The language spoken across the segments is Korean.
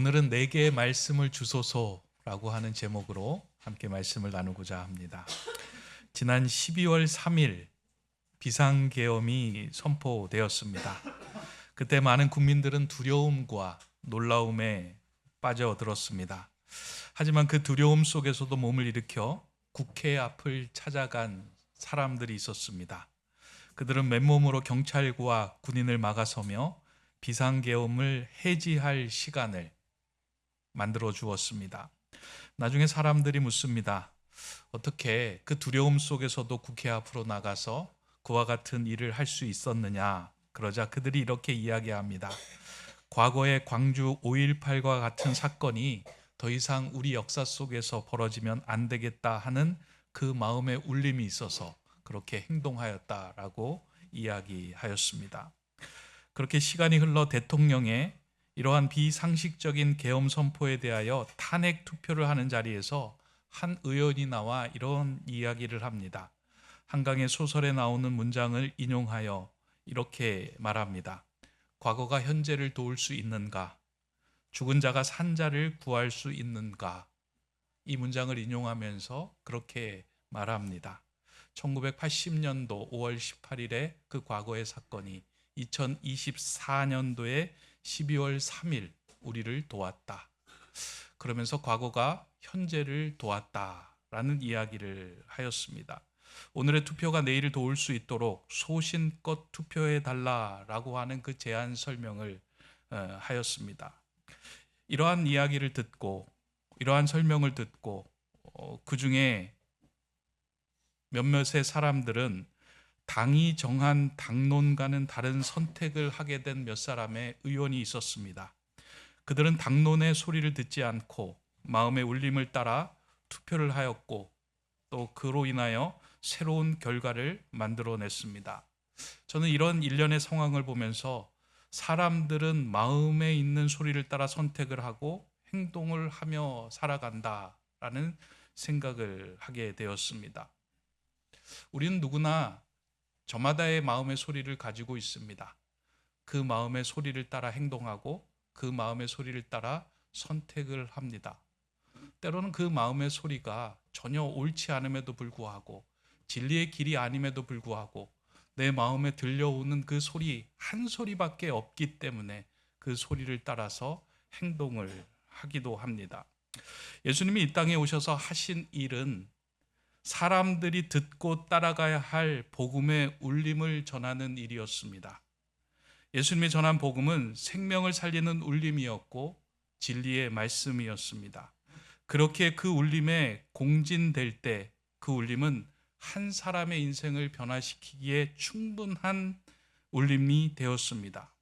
오늘은 내게 말씀을 주소서라고 하는 제목으로 함께 말씀을 나누고자 합니다. 지난 12월 3일 비상계엄이 선포되었습니다. 그때 많은 국민들은 두려움과 놀라움에 빠져들었습니다. 하지만 그 두려움 속에서도 몸을 일으켜 국회 앞을 찾아간 사람들이 있었습니다. 그들은 맨몸으로 경찰과 군인을 막아서며 비상계엄을 해지할 시간을 만들어 주었습니다. 나중에 사람들이 묻습니다. 어떻게 그 두려움 속에서도 국회 앞으로 나가서 그와 같은 일을 할 수 있었느냐? 그러자 그들이 이렇게 이야기합니다. 과거의 광주 5.18과 같은 사건이 더 이상 우리 역사 속에서 벌어지면 안 되겠다 하는 그 마음의 울림이 있어서 그렇게 행동하였다라고 이야기하였습니다. 그렇게 시간이 흘러 대통령의 이러한 비상식적인 계엄 선포에 대하여 탄핵 투표를 하는 자리에서 한 의원이 나와 이런 이야기를 합니다. 한강의 소설에 나오는 문장을 인용하여 이렇게 말합니다. 과거가 현재를 도울 수 있는가? 죽은 자가 산 자를 구할 수 있는가? 이 문장을 인용하면서 그렇게 말합니다. 1980년도 5월 18일에 그 과거의 사건이 2024년도에 12월 3일 우리를 도왔다. 그러면서 과거가 현재를 도왔다라는 이야기를 하였습니다. 오늘의 투표가 내일을 도울 수 있도록 소신껏 투표해달라라고 하는 그 제안 설명을 하였습니다. 이러한 이야기를 듣고 이러한 설명을 듣고 그 중에 몇몇의 사람들은 당이 정한 당론과는 다른 선택을 하게 된 몇 사람의 의원이 있었습니다. 그들은 당론의 소리를 듣지 않고 마음의 울림을 따라 투표를 하였고 또 그로 인하여 새로운 결과를 만들어냈습니다. 저는 이런 일련의 상황을 보면서 사람들은 마음에 있는 소리를 따라 선택을 하고 행동을 하며 살아간다라는 생각을 하게 되었습니다. 우리는 누구나 저마다의 마음의 소리를 가지고 있습니다. 그 마음의 소리를 따라 행동하고 그 마음의 소리를 따라 선택을 합니다. 때로는 그 마음의 소리가 전혀 옳지 않음에도 불구하고 진리의 길이 아님에도 불구하고 내 마음에 들려오는 그 소리 한 소리밖에 없기 때문에 그 소리를 따라서 행동을 하기도 합니다. 예수님이 이 땅에 오셔서 하신 일은 사람들이 듣고 따라가야 할 복음의 울림을 전하는 일이었습니다. 예수님이 전한 복음은 생명을 살리는 울림이었고 진리의 말씀이었습니다. 그렇게 그 울림에 공진될 때 그 울림은 한 사람의 인생을 변화시키기에 충분한 울림이 되었습니다.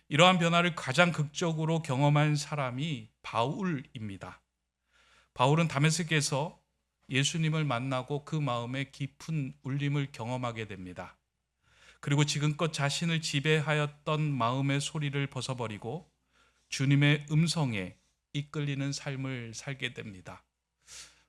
이러한 변화를 가장 극적으로 경험한 사람이 바울입니다. 바울은 다메섹에서 예수님을 만나고 그 마음에 깊은 울림을 경험하게 됩니다. 그리고 지금껏 자신을 지배하였던 마음의 소리를 벗어버리고 주님의 음성에 이끌리는 삶을 살게 됩니다.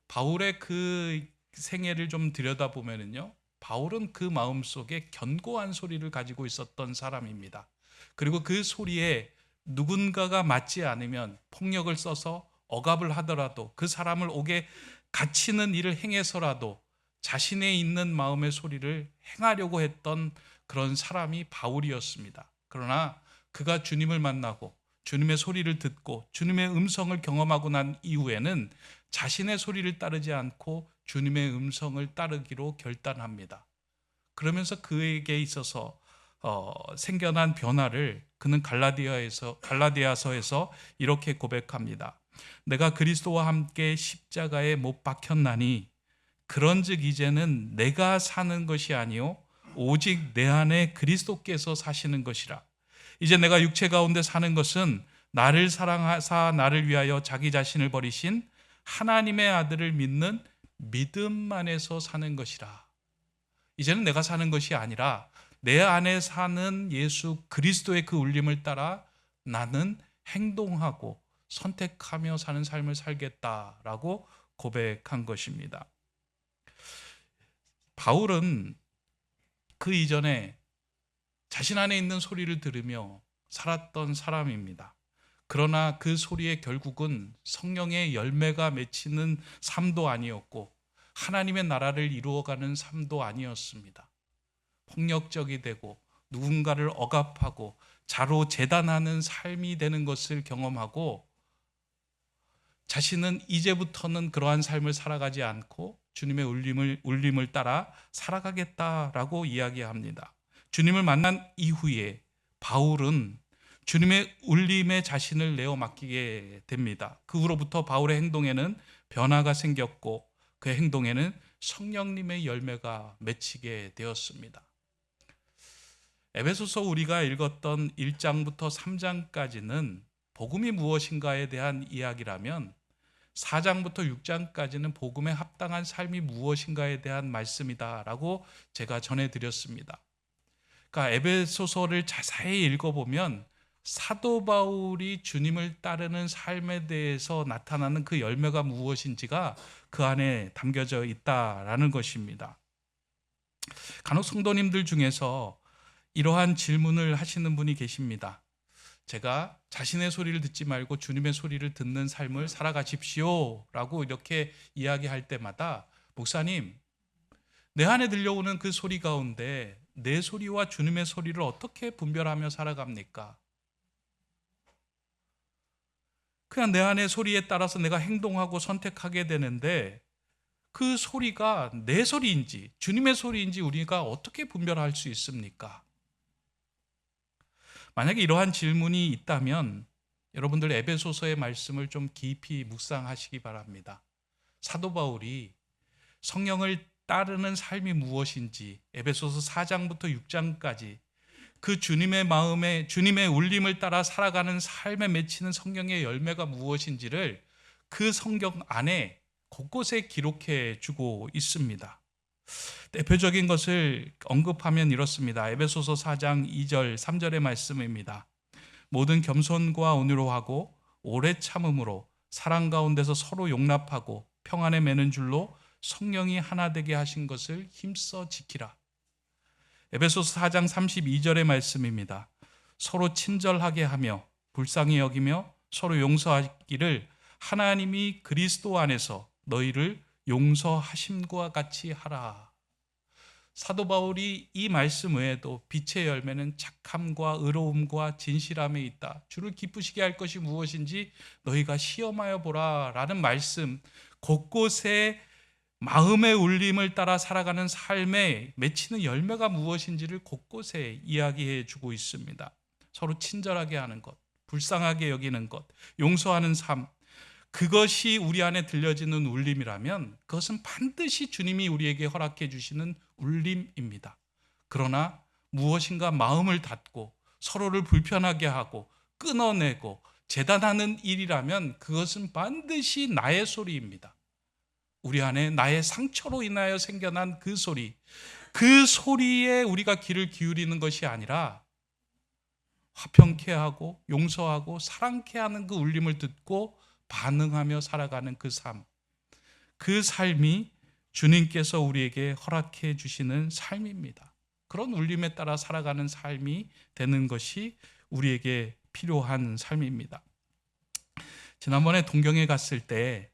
바울의 그 생애를 좀 들여다보면요, 바울은 그 마음속에 견고한 소리를 가지고 있었던 사람입니다. 그리고 그 소리에 누군가가 맞지 않으면 폭력을 써서 억압을 하더라도 그 사람을 옥에 갇히는 일을 행해서라도 자신의 있는 마음의 소리를 행하려고 했던 그런 사람이 바울이었습니다. 그러나 그가 주님을 만나고 주님의 소리를 듣고 주님의 음성을 경험하고 난 이후에는 자신의 소리를 따르지 않고 주님의 음성을 따르기로 결단합니다. 그러면서 그에게 있어서 생겨난 변화를 그는 갈라디아서에서 이렇게 고백합니다. 내가 그리스도와 함께 십자가에 못 박혔나니 그런즉 이제는 내가 사는 것이 아니요 오직 내 안에 그리스도께서 사시는 것이라. 이제 내가 육체 가운데 사는 것은 나를 사랑하사 나를 위하여 자기 자신을 버리신 하나님의 아들을 믿는 믿음 안에서 사는 것이라. 이제는 내가 사는 것이 아니라 내 안에 사는 예수 그리스도의 그 울림을 따라 나는 행동하고 선택하며 사는 삶을 살겠다라고 고백한 것입니다. 바울은 그 이전에 자신 안에 있는 소리를 들으며 살았던 사람입니다. 그러나 그 소리의 결국은 성령의 열매가 맺히는 삶도 아니었고 하나님의 나라를 이루어가는 삶도 아니었습니다. 폭력적이 되고 누군가를 억압하고 자로 재단하는 삶이 되는 것을 경험하고 자신은 이제부터는 그러한 삶을 살아가지 않고 주님의 울림을 따라 살아가겠다라고 이야기합니다. 주님을 만난 이후에 바울은 주님의 울림에 자신을 내어 맡기게 됩니다. 그 후로부터 바울의 행동에는 변화가 생겼고 그 행동에는 성령님의 열매가 맺히게 되었습니다. 에베소서 우리가 읽었던 1장부터 3장까지는 복음이 무엇인가에 대한 이야기라면 4장부터 6장까지는 복음에 합당한 삶이 무엇인가에 대한 말씀이다라고 제가 전해드렸습니다. 그러니까 에베소서를 자세히 읽어보면 사도 바울이 주님을 따르는 삶에 대해서 나타나는 그 열매가 무엇인지가 그 안에 담겨져 있다라는 것입니다. 간혹 성도님들 중에서 이러한 질문을 하시는 분이 계십니다. 제가 자신의 소리를 듣지 말고 주님의 소리를 듣는 삶을 살아가십시오 라고 이렇게 이야기할 때마다 목사님, 내 안에 들려오는 그 소리 가운데 내 소리와 주님의 소리를 어떻게 분별하며 살아갑니까? 그냥 내 안의 소리에 따라서 내가 행동하고 선택하게 되는데 그 소리가 내 소리인지 주님의 소리인지 우리가 어떻게 분별할 수 있습니까? 만약에 이러한 질문이 있다면 여러분들 에베소서의 말씀을 좀 깊이 묵상하시기 바랍니다. 사도 바울이 성령을 따르는 삶이 무엇인지 에베소서 4장부터 6장까지 그 주님의 마음에 주님의 울림을 따라 살아가는 삶에 맺히는 성령의 열매가 무엇인지를 그 성경 안에 곳곳에 기록해 주고 있습니다. 대표적인 것을 언급하면 이렇습니다. 에베소서 4장 2절 3절의 말씀입니다. 모든 겸손과 온유로 하고 오래 참음으로 사랑 가운데서 서로 용납하고 평안에 매는 줄로 성령이 하나 되게 하신 것을 힘써 지키라. 에베소서 4장 32절의 말씀입니다. 서로 친절하게 하며 불쌍히 여기며 서로 용서하기를 하나님이 그리스도 안에서 너희를 용서하심과 같이 하라. 사도 바울이 이 말씀 외에도 빛의 열매는 착함과 의로움과 진실함에 있다. 주를 기쁘시게 할 것이 무엇인지 너희가 시험하여 보라 라는 말씀, 곳곳에 마음의 울림을 따라 살아가는 삶에 맺히는 열매가 무엇인지를 곳곳에 이야기해 주고 있습니다. 서로 친절하게 하는 것, 불쌍하게 여기는 것, 용서하는 삶, 그것이 우리 안에 들려지는 울림이라면 그것은 반드시 주님이 우리에게 허락해 주시는 울림입니다. 그러나 무엇인가 마음을 닫고 서로를 불편하게 하고 끊어내고 재단하는 일이라면 그것은 반드시 나의 소리입니다. 우리 안에 나의 상처로 인하여 생겨난 그 소리, 그 소리에 우리가 귀를 기울이는 것이 아니라 화평케 하고 용서하고 사랑케 하는 그 울림을 듣고 반응하며 살아가는 그 삶, 그 삶이 주님께서 우리에게 허락해 주시는 삶입니다. 그런 울림에 따라 살아가는 삶이 되는 것이 우리에게 필요한 삶입니다. 지난번에 동경에 갔을 때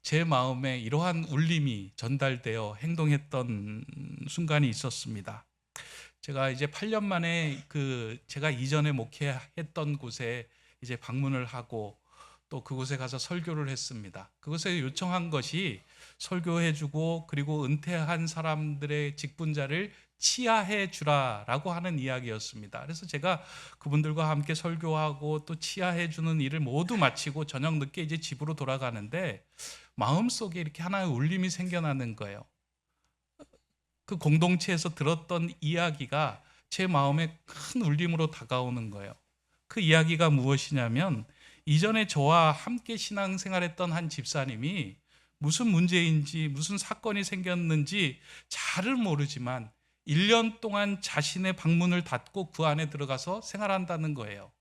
제 마음에 이러한 울림이 전달되어 행동했던 순간이 있었습니다. 제가 이제 8년 만에 제가 이전에 목회했던 곳에 이제 방문을 하고 또 그곳에 가서 설교를 했습니다. 그곳에 요청한 것이 설교해주고 그리고 은퇴한 사람들의 직분자를 치하해 주라라고 하는 이야기였습니다. 그래서 제가 그분들과 함께 설교하고 또 치하해 주는 일을 모두 마치고 저녁 늦게 이제 집으로 돌아가는데 마음속에 이렇게 하나의 울림이 생겨나는 거예요. 그 공동체에서 들었던 이야기가 제 마음에 큰 울림으로 다가오는 거예요. 그 이야기가 무엇이냐면 이전에 저와 함께 신앙생활했던 한 집사님이 무슨 문제인지 무슨 사건이 생겼는지 잘은 모르지만 1년 동안 자신의 방문을 닫고 그 안에 들어가서 생활한다는 거예요.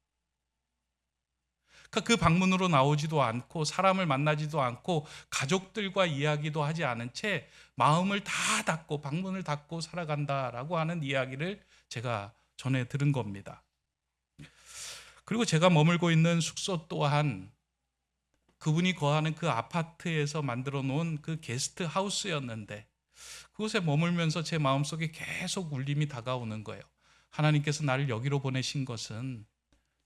그 방문으로 나오지도 않고 사람을 만나지도 않고 가족들과 이야기도 하지 않은 채 마음을 다 닫고 방문을 닫고 살아간다라고 하는 이야기를 제가 전해 들은 겁니다. 그리고 제가 머물고 있는 숙소 또한 그분이 거하는 그 아파트에서 만들어 놓은 그 게스트 하우스였는데, 그곳에 머물면서 제 마음속에 계속 울림이 다가오는 거예요. 하나님께서 나를 여기로 보내신 것은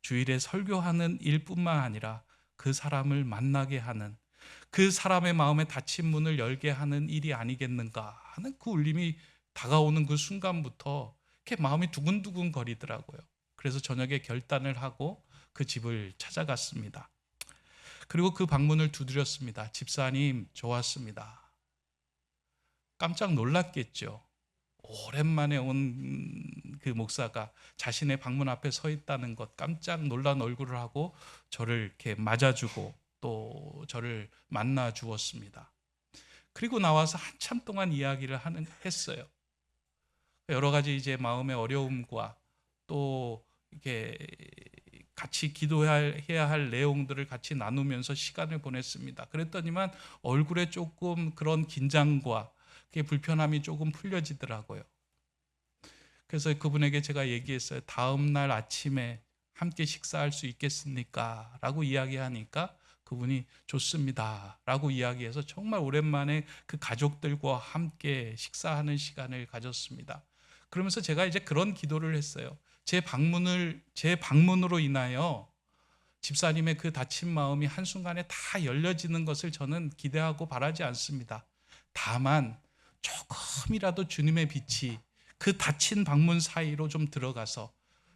주일에 설교하는 일뿐만 아니라 그 사람을 만나게 하는, 그 사람의 마음에 닫힌 문을 열게 하는 일이 아니겠는가 하는 그 울림이 다가오는 그 순간부터 이렇게 마음이 두근두근 거리더라고요. 그래서 저녁에 결단을 하고 그 집을 찾아갔습니다. 그리고 그 방문을 두드렸습니다. 집사님, 좋았습니다. 깜짝 놀랐겠죠. 오랜만에 온 그 목사가 자신의 방문 앞에 서 있다는 것, 깜짝 놀란 얼굴을 하고 저를 이렇게 맞아주고 또 저를 만나 주었습니다. 그리고 나와서 한참 동안 이야기를 했어요. 여러 가지 이제 마음의 어려움과 또 이렇게 같이 기도해야 할 내용들을 같이 나누면서 시간을 보냈습니다. 그랬더니만 얼굴에 조금 그런 긴장과 불편함이 조금 풀려지더라고요. 그래서 그분에게 제가 얘기했어요. 다음 날 아침에 함께 식사할 수 있겠습니까? 라고 이야기하니까 그분이 좋습니다 라고 이야기해서 정말 오랜만에 그 가족들과 함께 식사하는 시간을 가졌습니다. 그러면서 제가 이제 그런 기도를 했어요. 제 방문으로 인하여 집사님의 그 닫힌 마음이 한순간에 다 열려지는 것을 저는 기대하고 바라지 않습니다. 다만 조금이라도 주님의 빛이 그 닫힌 방문 사이로 좀 들어가서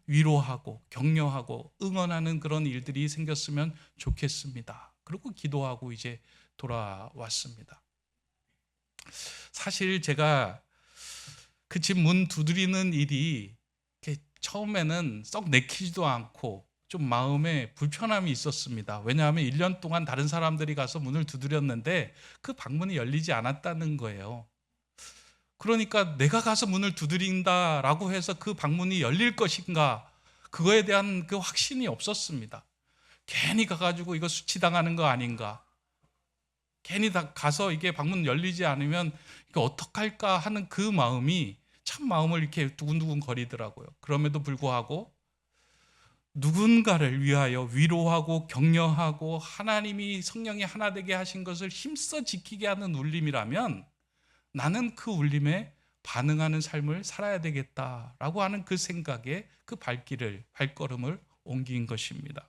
위로하고 격려하고 응원하는 그런 일들이 생겼으면 좋겠습니다. 그리고 기도하고 이제 돌아왔습니다. 사실 제가 그 집 문 두드리는 일이 처음에는 썩 내키지도 않고 좀 마음에 불편함이 있었습니다. 왜냐하면 1년 동안 다른 사람들이 가서 문을 두드렸는데 그 방문이 열리지 않았다는 거예요. 그러니까 내가 가서 문을 두드린다라고 해서 그 방문이 열릴 것인가, 그거에 대한 그 확신이 없었습니다. 괜히 가가지고 이거 수치당하는 거 아닌가, 괜히 가서 이게 방문 열리지 않으면 이거 어떡할까 하는 그 마음이 참 마음을 이렇게 두근두근 거리더라고요. 그럼에도 불구하고 누군가를 위하여 위로하고 격려하고 하나님이 성령이 하나 되게 하신 것을 힘써 지키게 하는 울림이라면 나는 그 울림에 반응하는 삶을 살아야 되겠다라고 하는 그 생각에 그 발걸음을 옮긴 것입니다.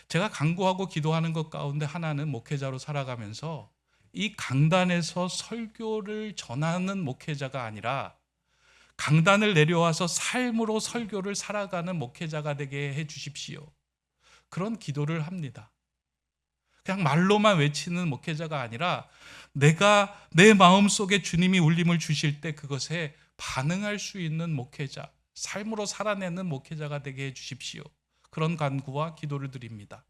제가 간구하고 기도하는 것 가운데 하나는 목회자로 살아가면서 이 강단에서 설교를 전하는 목회자가 아니라 강단을 내려와서 삶으로 설교를 살아가는 목회자가 되게 해 주십시오. 그런 기도를 합니다. 그냥 말로만 외치는 목회자가 아니라 내가 내 마음속에 주님이 울림을 주실 때 그것에 반응할 수 있는 목회자, 삶으로 살아내는 목회자가 되게 해 주십시오. 그런 간구와 기도를 드립니다.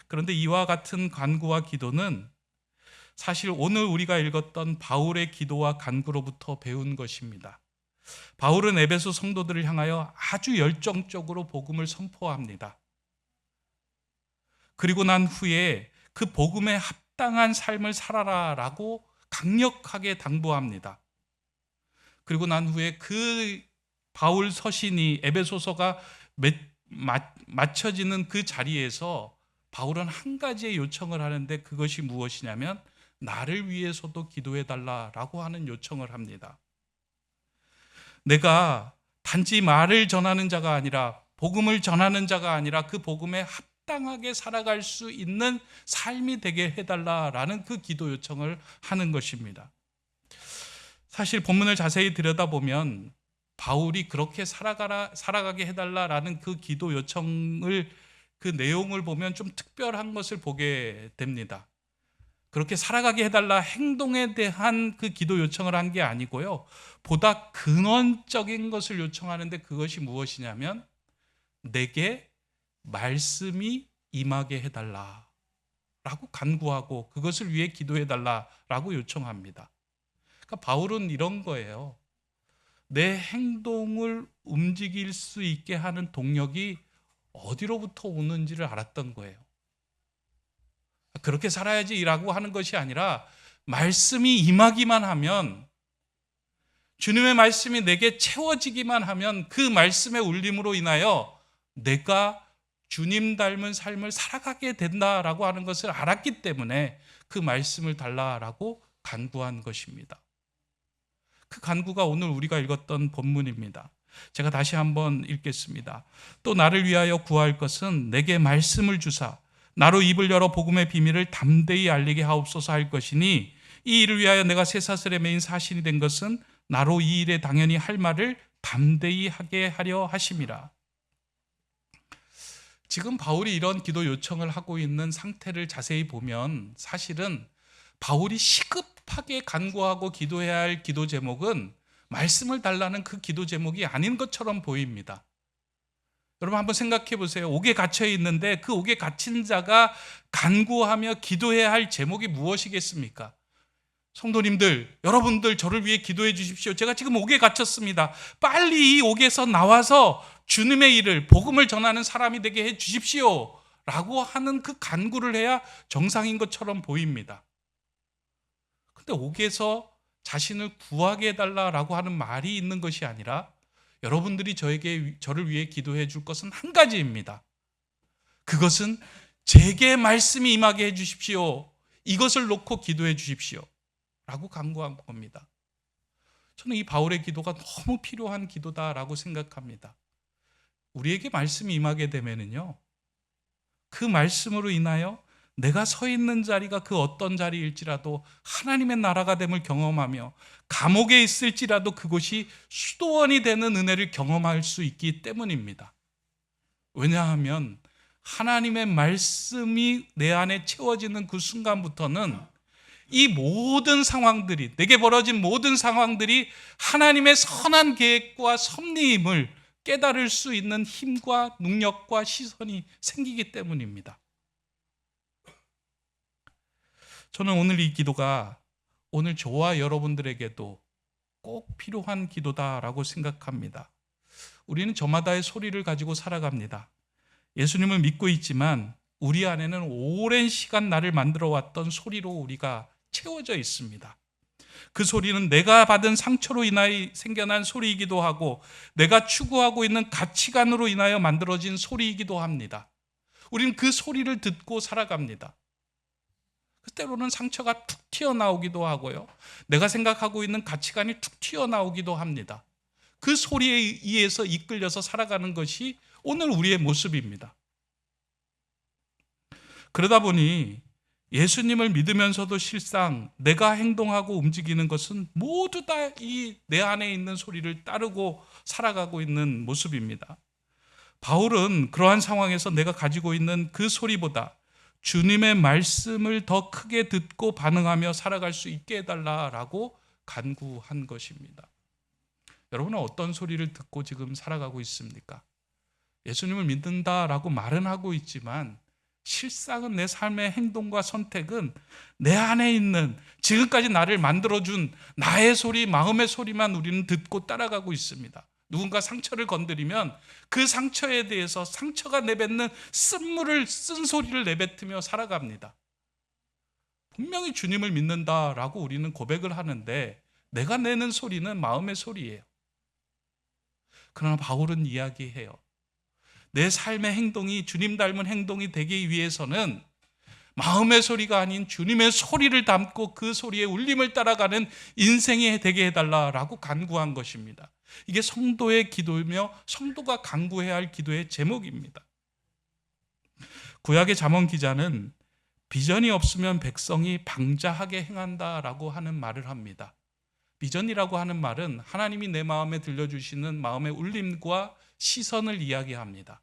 그런데 이와 같은 간구와 기도는 사실 오늘 우리가 읽었던 바울의 기도와 간구로부터 배운 것입니다. 바울은 에베소 성도들을 향하여 아주 열정적으로 복음을 선포합니다. 그리고 난 후에 그 복음에 합당한 삶을 살아라라고 강력하게 당부합니다. 그리고 난 후에 그 바울 서신이 에베소서가 맞춰지는 그 자리에서 바울은 한 가지의 요청을 하는데 그것이 무엇이냐면 나를 위해서도 기도해 달라라고 하는 요청을 합니다. 내가 단지 말을 전하는 자가 아니라 복음을 전하는 자가 아니라 그 복음에 합당하게 살아갈 수 있는 삶이 되게 해달라라는 그 기도 요청을 하는 것입니다. 사실 본문을 자세히 들여다보면 바울이 그렇게 살아가게 해달라라는 그 기도 요청을, 그 내용을 보면 좀 특별한 것을 보게 됩니다. 그렇게 살아가게 해달라 행동에 대한 그 기도 요청을 한 게 아니고요, 보다 근원적인 것을 요청하는데 그것이 무엇이냐면 내게 말씀이 임하게 해달라 라고 간구하고 그것을 위해 기도해 달라라고 요청합니다. 그러니까 바울은 이런 거예요. 내 행동을 움직일 수 있게 하는 동력이 어디로부터 오는지를 알았던 거예요. 그렇게 살아야지라고 하는 것이 아니라 말씀이 임하기만 하면, 주님의 말씀이 내게 채워지기만 하면 그 말씀의 울림으로 인하여 내가 주님 닮은 삶을 살아가게 된다라고 하는 것을 알았기 때문에 그 말씀을 달라라고 간구한 것입니다. 그 간구가 오늘 우리가 읽었던 본문입니다. 제가 다시 한번 읽겠습니다. 또 나를 위하여 구할 것은 내게 말씀을 주사 나로 입을 열어 복음의 비밀을 담대히 알리게 하옵소서 할 것이니 이 일을 위하여 내가 쇠사슬에 매인 사신이 된 것은 나로 이 일에 당연히 할 말을 담대히 하게 하려 하심이라. 지금 바울이 이런 기도 요청을 하고 있는 상태를 자세히 보면 사실은 바울이 시급하게 간구하고 기도해야 할 기도 제목은 말씀을 달라는 그 기도 제목이 아닌 것처럼 보입니다. 여러분 한번 생각해 보세요. 옥에 갇혀 있는데 그 옥에 갇힌 자가 간구하며 기도해야 할 제목이 무엇이겠습니까? 성도님들, 여러분들 저를 위해 기도해 주십시오. 제가 지금 옥에 갇혔습니다. 빨리 이 옥에서 나와서 주님의 일을, 복음을 전하는 사람이 되게 해 주십시오 라고 하는 그 간구를 해야 정상인 것처럼 보입니다. 근데 옥에서 자신을 구하게 해달라고 하는 말이 있는 것이 아니라 여러분들이 저를 위해 기도해 줄 것은 한 가지입니다. 그것은 제게 말씀이 임하게 해 주십시오. 이것을 놓고 기도해 주십시오 라고 간구한 겁니다. 저는 이 바울의 기도가 너무 필요한 기도다라고 생각합니다. 우리에게 말씀이 임하게 되면은요, 그 말씀으로 인하여 내가 서 있는 자리가 그 어떤 자리일지라도 하나님의 나라가 됨을 경험하며 감옥에 있을지라도 그곳이 수도원이 되는 은혜를 경험할 수 있기 때문입니다. 왜냐하면 하나님의 말씀이 내 안에 채워지는 그 순간부터는 이 모든 상황들이, 내게 벌어진 모든 상황들이 하나님의 선한 계획과 섭리임을 깨달을 수 있는 힘과 능력과 시선이 생기기 때문입니다. 저는 오늘 이 기도가 오늘 저와 여러분들에게도 꼭 필요한 기도다라고 생각합니다. 우리는 저마다의 소리를 가지고 살아갑니다. 예수님을 믿고 있지만 우리 안에는 오랜 시간 나를 만들어 왔던 소리로 우리가 채워져 있습니다. 그 소리는 내가 받은 상처로 인하여 생겨난 소리이기도 하고 내가 추구하고 있는 가치관으로 인하여 만들어진 소리이기도 합니다. 우리는 그 소리를 듣고 살아갑니다. 때로는 상처가 툭 튀어나오기도 하고요. 내가 생각하고 있는 가치관이 툭 튀어나오기도 합니다. 그 소리에 의해서 이끌려서 살아가는 것이 오늘 우리의 모습입니다. 그러다 보니 예수님을 믿으면서도 실상 내가 행동하고 움직이는 것은 모두 다 이 내 안에 있는 소리를 따르고 살아가고 있는 모습입니다. 바울은 그러한 상황에서 내가 가지고 있는 그 소리보다 주님의 말씀을 더 크게 듣고 반응하며 살아갈 수 있게 해달라라고 간구한 것입니다. 여러분은 어떤 소리를 듣고 지금 살아가고 있습니까? 예수님을 믿는다라고 말은 하고 있지만 실상은 내 삶의 행동과 선택은 내 안에 있는 지금까지 나를 만들어준 나의 소리, 마음의 소리만 우리는 듣고 따라가고 있습니다. 누군가 상처를 건드리면 그 상처에 대해서 상처가 내뱉는 쓴물을, 쓴소리를 내뱉으며 살아갑니다. 분명히 주님을 믿는다라고 우리는 고백을 하는데 내가 내는 소리는 마음의 소리예요. 그러나 바울은 이야기해요. 내 삶의 행동이 주님 닮은 행동이 되기 위해서는 마음의 소리가 아닌 주님의 소리를 담고 그 소리의 울림을 따라가는 인생이 되게 해달라라고 간구한 것입니다. 이게 성도의 기도이며 성도가 간구해야 할 기도의 제목입니다. 구약의 잠언 기자는 비전이 없으면 백성이 방자하게 행한다라고 하는 말을 합니다. 비전이라고 하는 말은 하나님이 내 마음에 들려주시는 마음의 울림과 시선을 이야기합니다.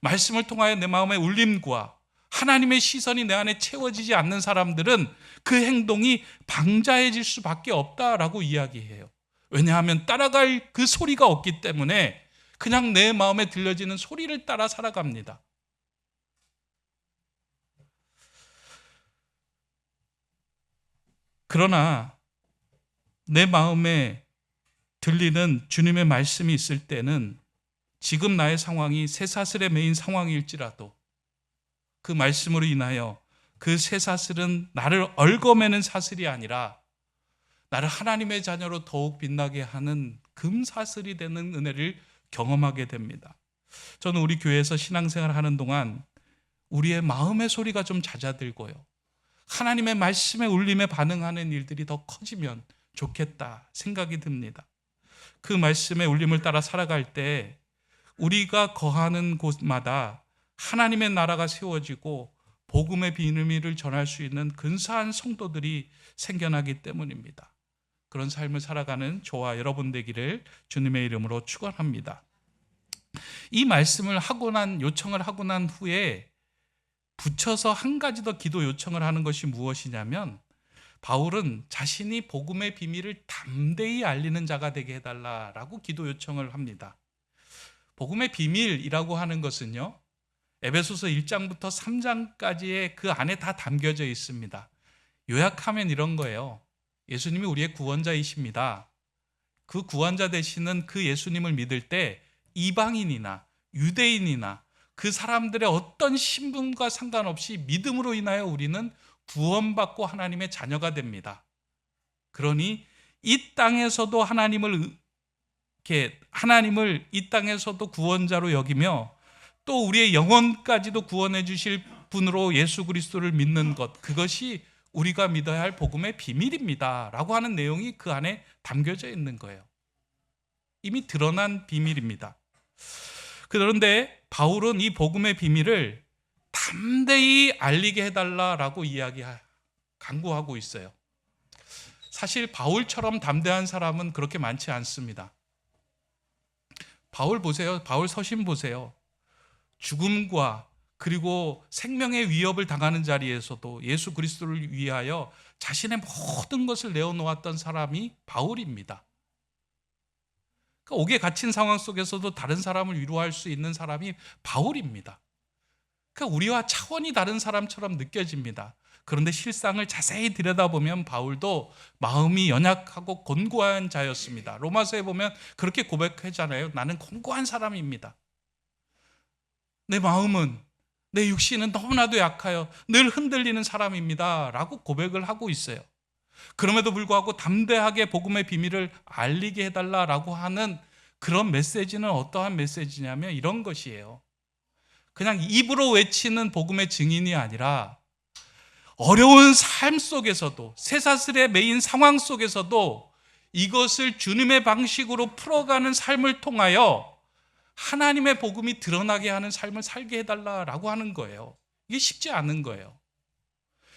말씀을 통하여 내 마음의 울림과 하나님의 시선이 내 안에 채워지지 않는 사람들은 그 행동이 방자해질 수밖에 없다라고 이야기해요. 왜냐하면 따라갈 그 소리가 없기 때문에 그냥 내 마음에 들려지는 소리를 따라 살아갑니다. 그러나 내 마음에 들리는 주님의 말씀이 있을 때는 지금 나의 상황이 쇠사슬에 매인 상황일지라도 그 말씀으로 인하여 그 쇠사슬은 나를 얽어매는 사슬이 아니라 나를 하나님의 자녀로 더욱 빛나게 하는 금사슬이 되는 은혜를 경험하게 됩니다. 저는 우리 교회에서 신앙생활을 하는 동안 우리의 마음의 소리가 좀 잦아들고요, 하나님의 말씀의 울림에 반응하는 일들이 더 커지면 좋겠다 생각이 듭니다. 그 말씀의 울림을 따라 살아갈 때 우리가 거하는 곳마다 하나님의 나라가 세워지고 복음의 비밀을 전할 수 있는 근사한 성도들이 생겨나기 때문입니다. 그런 삶을 살아가는 저와 여러분 되기를 주님의 이름으로 축원합니다. 이 말씀을 요청을 하고 난 후에 붙여서 한 가지 더 기도 요청을 하는 것이 무엇이냐면, 바울은 자신이 복음의 비밀을 담대히 알리는 자가 되게 해달라라고 기도 요청을 합니다. 복음의 비밀이라고 하는 것은요, 에베소서 1장부터 3장까지의 그 안에 다 담겨져 있습니다. 요약하면 이런 거예요. 예수님이 우리의 구원자이십니다. 그 구원자 되시는 그 예수님을 믿을 때 이방인이나 유대인이나 그 사람들의 어떤 신분과 상관없이 믿음으로 인하여 우리는 구원받고 하나님의 자녀가 됩니다. 그러니 이 땅에서도 하나님을 이 땅에서도 구원자로 여기며 또 우리의 영혼까지도 구원해 주실 분으로 예수 그리스도를 믿는 것, 그것이 우리가 믿어야 할 복음의 비밀입니다 라고 하는 내용이 그 안에 담겨져 있는 거예요. 이미 드러난 비밀입니다. 그런데 바울은 이 복음의 비밀을 담대히 알리게 해달라라고 강구하고 있어요. 사실 바울처럼 담대한 사람은 그렇게 많지 않습니다. 바울 보세요. 바울 서신 보세요. 죽음과 그리고 생명의 위협을 당하는 자리에서도 예수 그리스도를 위하여 자신의 모든 것을 내어놓았던 사람이 바울입니다. 그러니까 옥에 갇힌 상황 속에서도 다른 사람을 위로할 수 있는 사람이 바울입니다. 그러니까 우리와 차원이 다른 사람처럼 느껴집니다. 그런데 실상을 자세히 들여다보면 바울도 마음이 연약하고 곤고한 자였습니다. 로마서에 보면 그렇게 고백하잖아요. 나는 곤고한 사람입니다. 내 마음은, 내 육신은 너무나도 약하여 늘 흔들리는 사람입니다 라고 고백을 하고 있어요. 그럼에도 불구하고 담대하게 복음의 비밀을 알리게 해달라라고 하는 그런 메시지는 어떠한 메시지냐면 이런 것이에요. 그냥 입으로 외치는 복음의 증인이 아니라 어려운 삶 속에서도, 쇠사슬에 매인 상황 속에서도 이것을 주님의 방식으로 풀어가는 삶을 통하여 하나님의 복음이 드러나게 하는 삶을 살게 해달라라고 하는 거예요. 이게 쉽지 않은 거예요.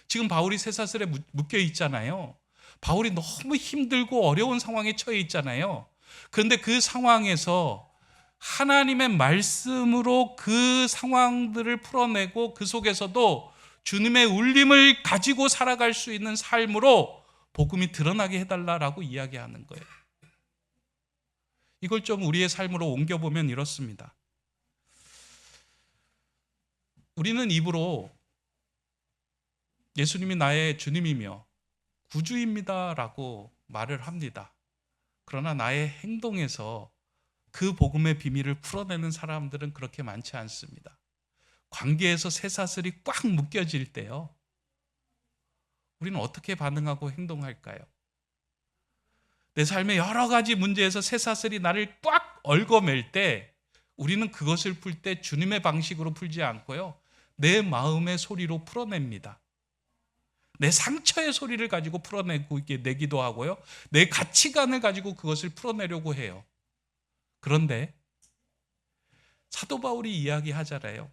지금 바울이 쇠사슬에 묶여 있잖아요. 바울이 너무 힘들고 어려운 상황에 처해 있잖아요. 그런데 그 상황에서 하나님의 말씀으로 그 상황들을 풀어내고 그 속에서도 주님의 울림을 가지고 살아갈 수 있는 삶으로 복음이 드러나게 해달라라고 이야기하는 거예요. 이걸 좀 우리의 삶으로 옮겨보면 이렇습니다. 우리는 입으로 예수님이 나의 주님이며 구주입니다 라고 말을 합니다. 그러나 나의 행동에서 그 복음의 비밀을 풀어내는 사람들은 그렇게 많지 않습니다. 관계에서 쇠사슬이 꽉 묶여질 때요, 우리는 어떻게 반응하고 행동할까요? 내 삶의 여러 가지 문제에서 쇠사슬이 나를 꽉 얽어맬 때 우리는 그것을 풀 때 주님의 방식으로 풀지 않고요, 내 마음의 소리로 풀어냅니다. 내 상처의 소리를 가지고 풀어내기도 하고요, 내 가치관을 가지고 그것을 풀어내려고 해요. 그런데 사도 바울이 이야기하잖아요.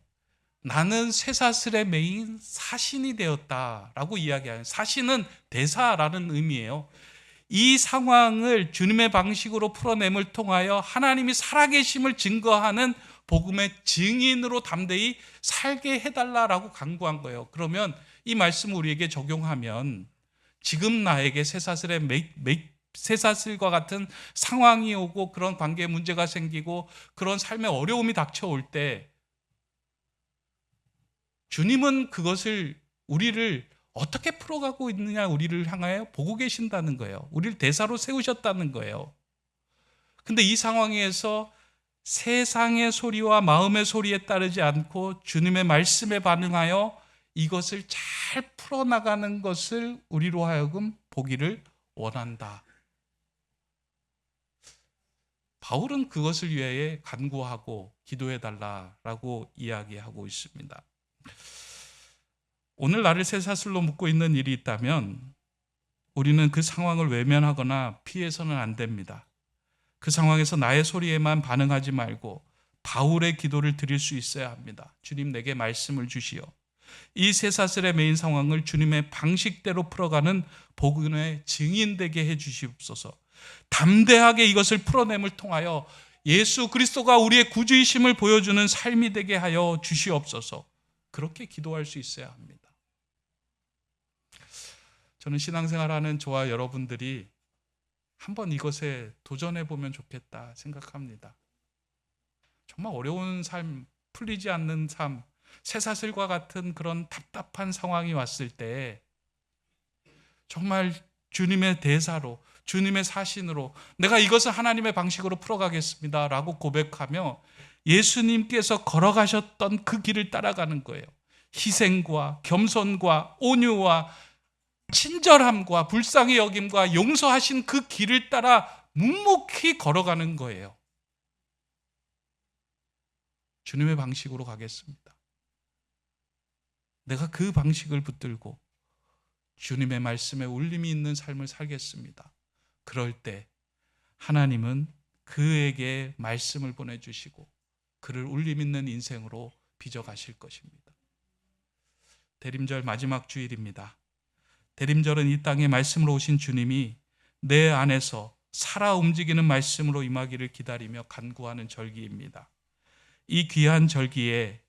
나는 쇠사슬에 매인 사신이 되었다라고 이야기해요. 사신은 대사라는 의미예요. 이 상황을 주님의 방식으로 풀어냄을 통하여 하나님이 살아계심을 증거하는 복음의 증인으로 담대히 살게 해달라라고 간구한 거예요. 그러면 이 말씀을 우리에게 적용하면 지금 나에게 쇠사슬과 같은 상황이 오고 그런 관계에 문제가 생기고 그런 삶의 어려움이 닥쳐올 때 주님은 그것을 우리를 어떻게 풀어가고 있느냐, 우리를 향하여 보고 계신다는 거예요. 우리를 대사로 세우셨다는 거예요. 근데 이 상황에서 세상의 소리와 마음의 소리에 따르지 않고 주님의 말씀에 반응하여 이것을 잘 풀어나가는 것을 우리로 하여금 보기를 원한다. 바울은 그것을 위해 간구하고 기도해 달라라고 이야기하고 있습니다. 오늘 나를 쇠사슬로 묶고 있는 일이 있다면 우리는 그 상황을 외면하거나 피해서는 안 됩니다. 그 상황에서 나의 소리에만 반응하지 말고 바울의 기도를 드릴 수 있어야 합니다. 주님, 내게 말씀을 주시오. 이 쇠사슬에 매인 상황을 주님의 방식대로 풀어가는 복음의 증인되게 해 주시옵소서. 담대하게 이것을 풀어냄을 통하여 예수 그리스도가 우리의 구주이심을 보여주는 삶이 되게 하여 주시옵소서. 그렇게 기도할 수 있어야 합니다. 저는 신앙생활하는 저와 여러분들이 한번 이것에 도전해 보면 좋겠다 생각합니다. 정말 어려운 삶, 풀리지 않는 삶, 쇠사슬과 같은 그런 답답한 상황이 왔을 때 정말 주님의 대사로, 주님의 사신으로 내가 이것을 하나님의 방식으로 풀어가겠습니다 라고 고백하며 예수님께서 걸어가셨던 그 길을 따라가는 거예요. 희생과 겸손과 온유와 친절함과 불쌍히 여김과 용서하신 그 길을 따라 묵묵히 걸어가는 거예요. 주님의 방식으로 가겠습니다. 내가 그 방식을 붙들고 주님의 말씀에 울림이 있는 삶을 살겠습니다. 그럴 때 하나님은 그에게 말씀을 보내주시고 그를 울림 있는 인생으로 빚어가실 것입니다. 대림절 마지막 주일입니다. 대림절은 이 땅에 말씀으로 오신 주님이 내 안에서 살아 움직이는 말씀으로 임하기를 기다리며 간구하는 절기입니다. 이 귀한 절기에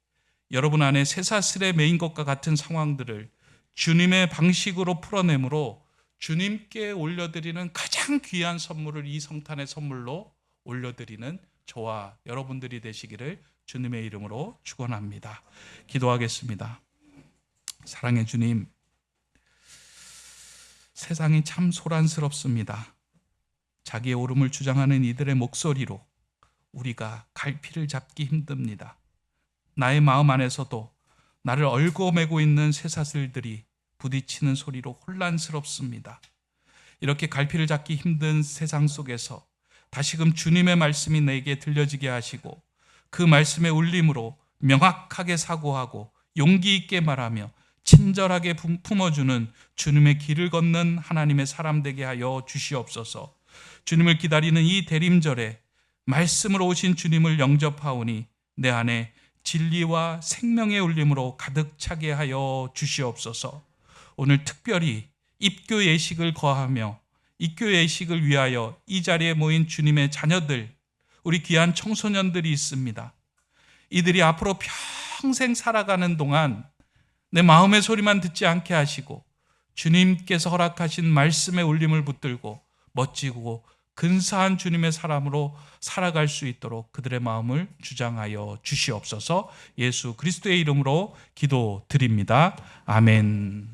여러분 안에 쇠사슬에 매인 것과 같은 상황들을 주님의 방식으로 풀어내므로 주님께 올려드리는 가장 귀한 선물을 이 성탄의 선물로 올려드리는 저와 여러분들이 되시기를 주님의 이름으로 축원합니다. 기도하겠습니다. 사랑의 주님, 세상이 참 소란스럽습니다. 자기의 옳음을 주장하는 이들의 목소리로 우리가 갈피를 잡기 힘듭니다. 나의 마음 안에서도 나를 얽어매고 있는 쇠사슬들이 부딪히는 소리로 혼란스럽습니다. 이렇게 갈피를 잡기 힘든 세상 속에서 다시금 주님의 말씀이 내게 들려지게 하시고 그 말씀의 울림으로 명확하게 사고하고 용기 있게 말하며 친절하게 품어주는 주님의 길을 걷는 하나님의 사람 되게 하여 주시옵소서. 주님을 기다리는 이 대림절에 말씀으로 오신 주님을 영접하오니 내 안에 진리와 생명의 울림으로 가득 차게 하여 주시옵소서. 오늘 특별히 입교 예식을 거하며 입교 예식을 위하여 이 자리에 모인 주님의 자녀들, 우리 귀한 청소년들이 있습니다. 이들이 앞으로 평생 살아가는 동안 내 마음의 소리만 듣지 않게 하시고 주님께서 허락하신 말씀의 울림을 붙들고 멋지고 근사한 주님의 사람으로 살아갈 수 있도록 그들의 마음을 주장하여 주시옵소서. 예수 그리스도의 이름으로 기도드립니다. 아멘.